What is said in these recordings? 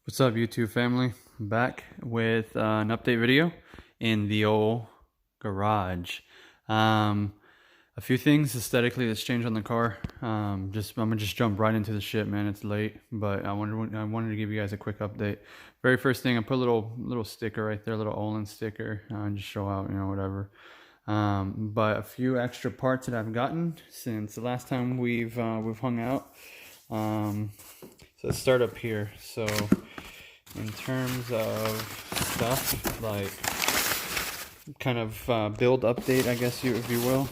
What's up, YouTube family? I'm back with an update video in the old garage. Um, a few things aesthetically that's changed on the car. I'm gonna just jump right into the shit, man. It's late, but I wanted to give you guys a quick update. Very first thing, I put a little sticker right there, a little Olin sticker, just show out, whatever. But a few extra parts that I've gotten since the last time we've hung out. So let's start up here. So in terms of stuff, like kind of build update, I guess if you will.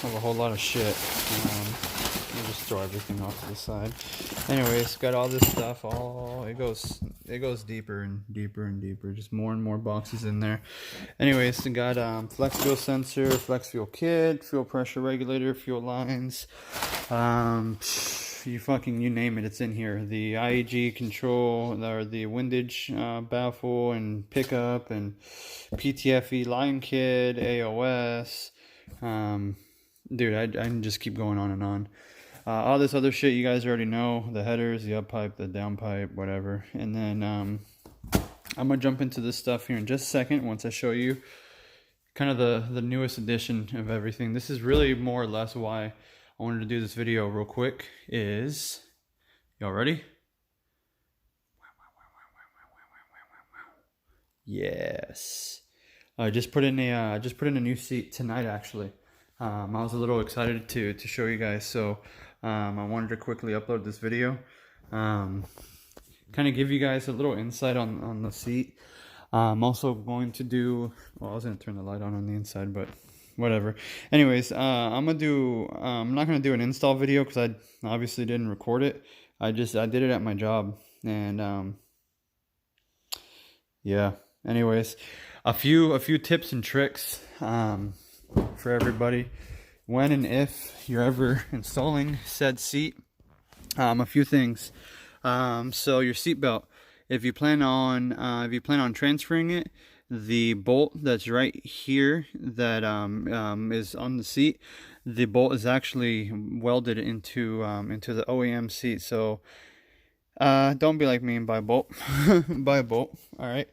I have a whole lot of shit. I'll just throw everything off to the side. Anyways, got all this stuff. It goes deeper and deeper and deeper. Just more and more boxes in there. Anyways, got flex fuel sensor, flex fuel kit, fuel pressure regulator, fuel lines. You name it, it's in here. The IEG control, or the windage baffle and pickup, and PTFE line kit, AOS. Dude, I can just keep going on and on. All this other shit you guys already know, the headers, the up pipe, the down pipe, whatever. And then I'm gonna jump into this stuff here in just a second once I show you kind of the newest edition of everything. This is really more or less why I wanted to do this video real quick. Is y'all ready? Yes. I just put in a new seat tonight, actually. I was a little excited to show you guys, so I wanted to quickly upload this video. Kind of give you guys a little insight on the seat. I'm also going to do, well, I was going to turn the light on the inside, but whatever. Anyways, I'm not going to do an install video because I obviously didn't record it. I did it at my job, and yeah. Anyways, a few tips and tricks for everybody when and if you're ever installing said seat. A few things. So your seat belt, if you plan on transferring it, the bolt that's right here that is on the seat, the bolt is actually welded into the OEM seat. So don't be like me and buy a bolt. Buy a bolt. All right.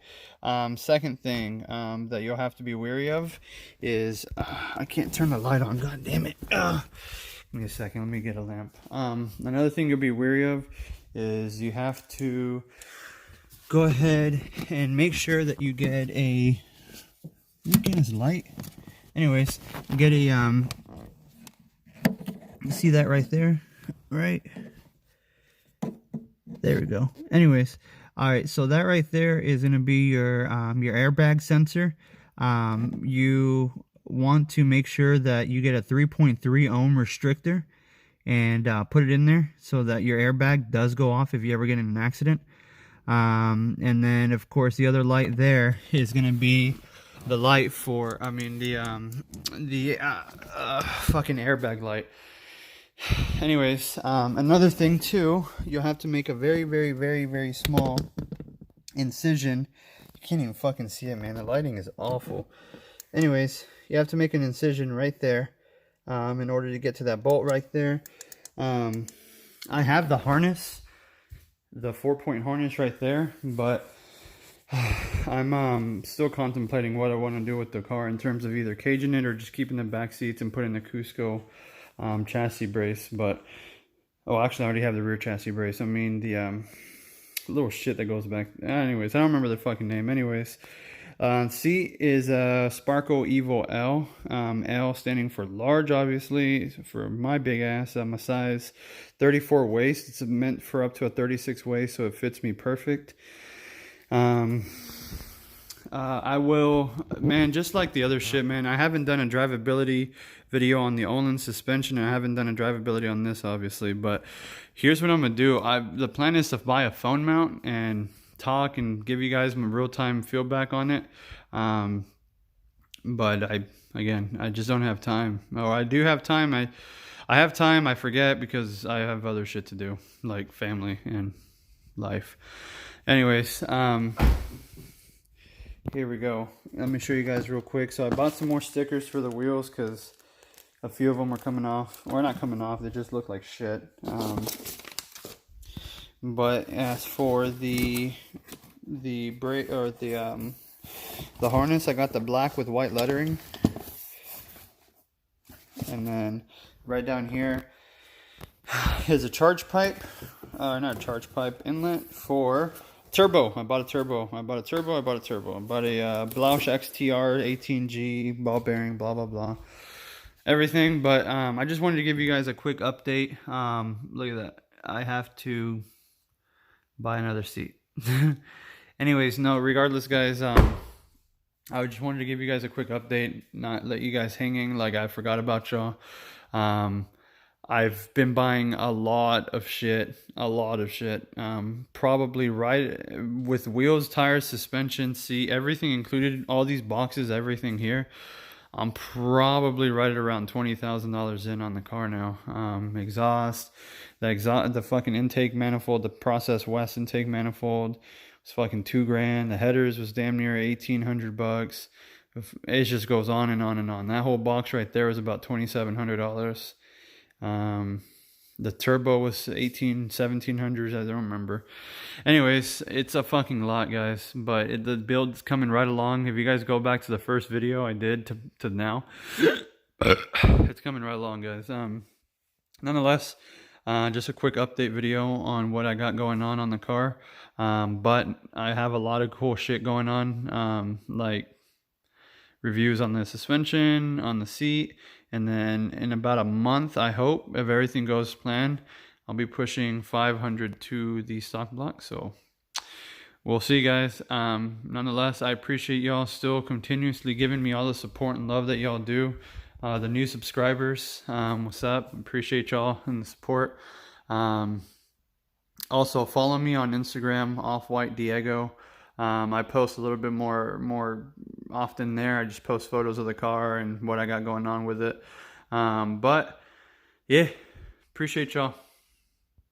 Second thing that you'll have to be wary of is I can't turn the light on. God damn it. Give me a second. Let me get a lamp. Another thing you'll be wary of is you have to go ahead and make sure that you get a. Get his light. Anyways, get a you see that right there, right? There we go. Anyways, all right. So that right there is going to be your airbag sensor. You want to make sure that you get a 3.3 ohm restrictor and put it in there so that your airbag does go off if you ever get in an accident. And then of course the other light there is going to be the light for, the fucking airbag light. Anyways, another thing too, you'll have to make a very, very, very, very small incision. You can't even fucking see it, man. The lighting is awful. Anyways, you have to make an incision right there in order to get to that bolt right there. I have the harness, the 4-point harness right there, but I'm still contemplating what I want to do with the car in terms of either caging it or just keeping the back seats and putting the Cusco chassis brace. But actually I already have the rear chassis brace. I mean the little shit that goes back. Anyways, I don't remember the fucking name. Anyways, seat is a Sparco Evo L. L standing for large, obviously. For my big ass, I'm a size 34 waist. It's meant for up to a 36 waist, so it fits me perfect. I will, man, just like the other shit, man, I haven't done a drivability video on the Olin suspension, and I haven't done a drivability on this, obviously, but here's what I'm gonna do. The plan is to buy a phone mount and talk and give you guys my real-time feedback on it, but I just don't have time. I do have time. I have time, I forget because I have other shit to do, like family and life. Anyways, here we go. Let me show you guys real quick. So I bought some more stickers for the wheels because a few of them are coming off. Or not coming off, they just look like shit. But as for the brake or the harness, I got the black with white lettering, and then right down here is a charge pipe, not a charge pipe, inlet for turbo. I bought a turbo. I bought a Blausch XTR 18G ball bearing, blah blah blah, everything. But I just wanted to give you guys a quick update. Look at that. I have to buy another seat. Anyways, no, regardless, guys, I just wanted to give you guys a quick update, not let you guys hanging like I forgot about y'all. I've been buying a lot of shit, probably right with wheels, tires, suspension, seat, everything included, all these boxes, everything here. I'm probably right at around $20,000 in on the car now. Exhaust, the fucking intake manifold, the Process West intake manifold was fucking $2,000. The headers was damn near $1,800. It just goes on and on and on. That whole box right there was about $2,700. The turbo was $1,700. I don't remember. Anyways, it's a fucking lot, guys, but the build's coming right along. If you guys go back to the first video I did to now, it's coming right along, guys. Nonetheless, just a quick update video on what I got going on the car. But I have a lot of cool shit going on, like reviews on the suspension, on the seat, and then in about a month, I hope, if everything goes as planned, I'll be pushing 500 to the stock block. So we'll see, guys. Nonetheless, I appreciate y'all still continuously giving me all the support and love that y'all do. The new subscribers, what's up? Appreciate y'all and the support. Also follow me on Instagram, Off-White Diego. I post a little bit more often there. I just post photos of the car and what I got going on with it. But yeah, appreciate y'all.